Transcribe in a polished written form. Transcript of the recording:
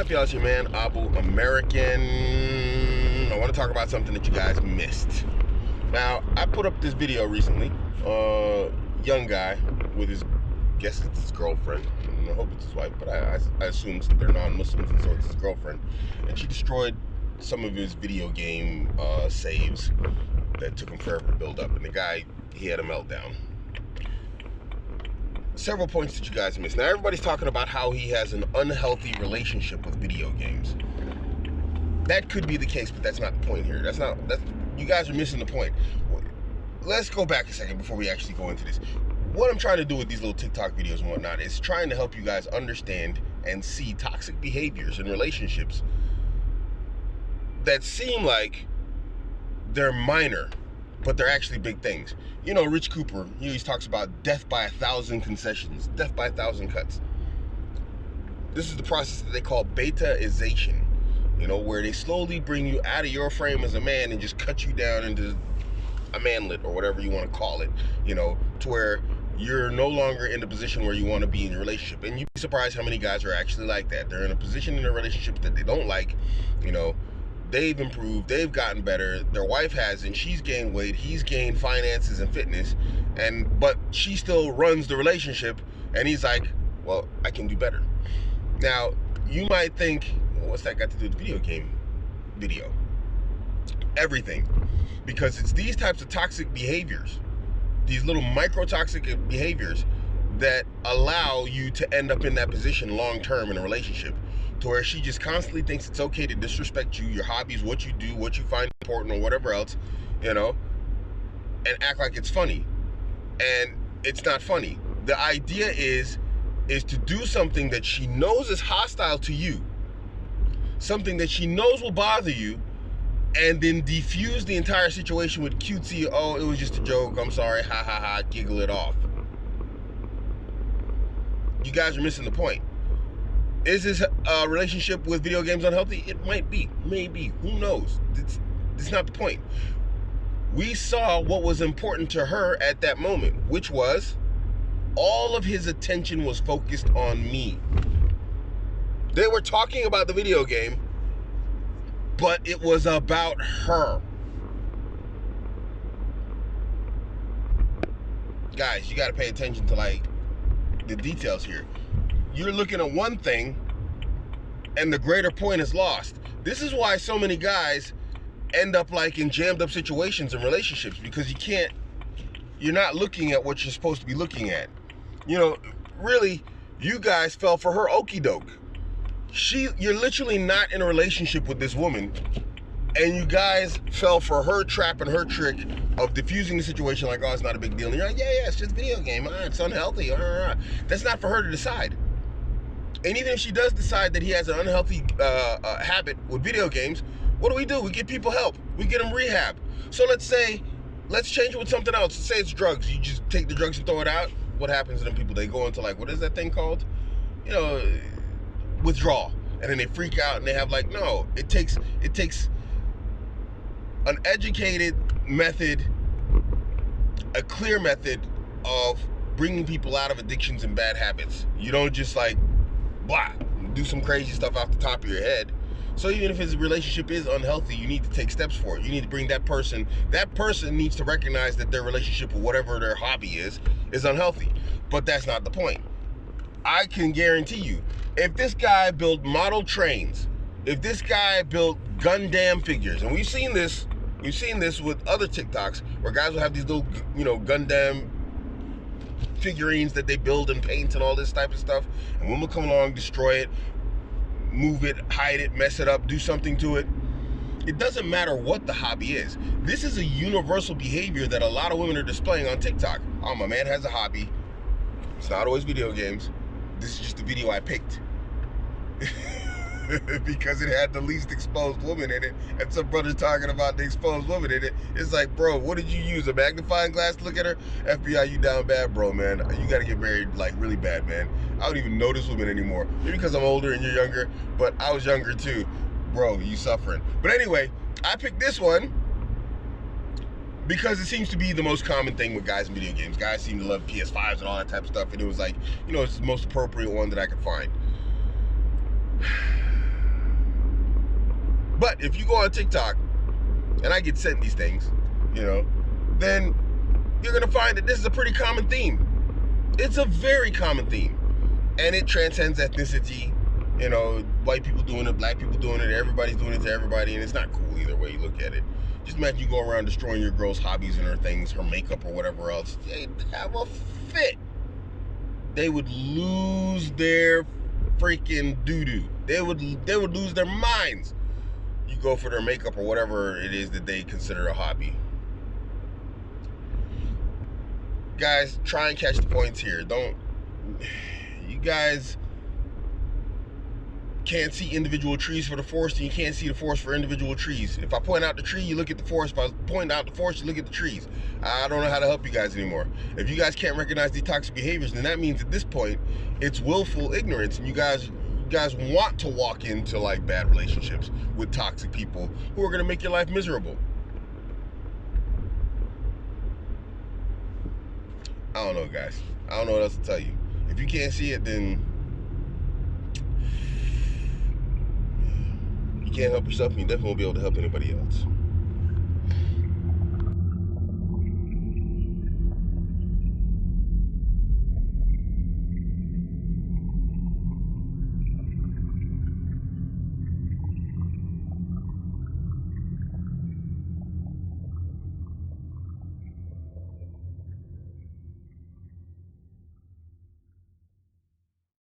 FBI, it's your man, Abuamerican. I want to talk about something that you guys missed. Now, I put up this video recently. Young guy with his, guess it's his girlfriend. I hope it's his wife, but I assume they're non-Muslims, and so it's his girlfriend. And she destroyed some of his video game saves that took him forever to build up. And the guy, he had a meltdown. Several points that you guys missed. Now, everybody's talking about how he has an unhealthy relationship with video games. That could be the case, but that's not the point here. You guys are missing the point. Let's go back a second before we actually go into this. What I'm trying to do with these little TikTok videos and whatnot is trying to help you guys understand and see toxic behaviors in relationships that seem like they're minor, but they're actually big things. You know, Rich Cooper, he always talks about death by 1,000 concessions, death by 1,000 cuts. This is the process that they call betaization, you know, where they slowly bring you out of your frame as a man and just cut you down into a manlet or whatever you want to call it, you know, to where you're no longer in the position where you want to be in your relationship. And you'd be surprised how many guys are actually like that. They're in a position in their relationship that they don't like, you know. They've improved, they've gotten better, their wife hasn't, she's gained weight, he's gained finances and fitness, but she still runs the relationship, and he's like, well, I can do better. Now, you might think, well, what's that got to do with video game video? Everything. Because it's these types of toxic behaviors, these little micro-toxic behaviors that allow you to end up in that position long-term in a relationship, to where she just constantly thinks it's okay to disrespect you, your hobbies, what you do, what you find important, or whatever else, you know, and act like it's funny. And it's not funny. The idea is to do something that she knows is hostile to you, something that she knows will bother you, and then defuse the entire situation with cutesy, oh, it was just a joke, I'm sorry, ha ha ha, giggle it off. You guys are missing the point. Is this relationship with video games unhealthy? It might be, maybe, who knows? It's not the point. We saw what was important to her at that moment, which was all of his attention was focused on me. They were talking about the video game, but it was about her. Guys, you got to pay attention to, like, the details here. You're looking at one thing and the greater point is lost. This is why so many guys end up like in jammed up situations in relationships, because you're not looking at what you're supposed to be looking at. You know, really, you guys fell for her okie doke. You're literally not in a relationship with this woman, and you guys fell for her trap and her trick of diffusing the situation like, oh, it's not a big deal. And you're like, yeah, it's just a video game. It's unhealthy. That's not for her to decide. And even if she does decide that he has an unhealthy habit with video games, what do? We get people help. We get them rehab. So let's change it with something else. Let's say it's drugs. You just take the drugs and throw it out. What happens to them people? They go into, like, what is that thing called? You know, withdrawal. And then they freak out and they have, like, no. It takes an educated method, a clear method of bringing people out of addictions and bad habits. You don't just, like, blah, do some crazy stuff off the top of your head. So even if his relationship is unhealthy, you need to take steps for it. You need to bring that person needs to recognize that their relationship with whatever their hobby is unhealthy. But that's not the point. I can guarantee you, if this guy built model trains, if this guy built Gundam figures, and we've seen this with other TikToks where guys will have these little, you know, Gundam figurines that they build and paint and all this type of stuff, and women will come along, destroy it, move it, hide it, mess it up, do something to it. It doesn't matter what the hobby is. This is a universal behavior that a lot of women are displaying on TikTok. Oh, my man has a hobby. It's not always video games. This is just the video I picked. Because it had the least exposed woman in it, and some brother talking about the exposed woman in it. It's like, bro, what did you use, a magnifying glass to look at her? FBI, you down bad, bro, man. You gotta get married, like, really bad, man. I don't even notice women anymore. Maybe because I'm older and you're younger, but I was younger too. Bro, you suffering. But anyway, I picked this one because it seems to be the most common thing with guys in video games. Guys seem to love PS5s and all that type of stuff, and it was like, you know, it's the most appropriate one that I could find. But if you go on TikTok, and I get sent these things, you know, then you're gonna find that this is a pretty common theme. It's a very common theme, and it transcends ethnicity. You know, white people doing it, black people doing it, everybody's doing it to everybody, and it's not cool either way you look at it. Just imagine you go around destroying your girl's hobbies and her things, her makeup or whatever else. They'd have a fit. They would lose their freaking doo-doo. They would lose their minds. You go for their makeup or whatever it is that they consider a hobby. Guys, try and catch the points here. You guys can't see individual trees for the forest, and you can't see the forest for individual trees. If I point out the tree, you look at the forest. If I point out the forest, you look at the trees. I don't know how to help you guys anymore. If you guys can't recognize these toxic behaviors, then that means at this point it's willful ignorance, and you guys want to walk into like bad relationships with toxic people who are going to make your life miserable. I don't know, guys. I don't know what else to tell you. If you can't see it, then you can't help yourself, and you definitely won't be able to help anybody else.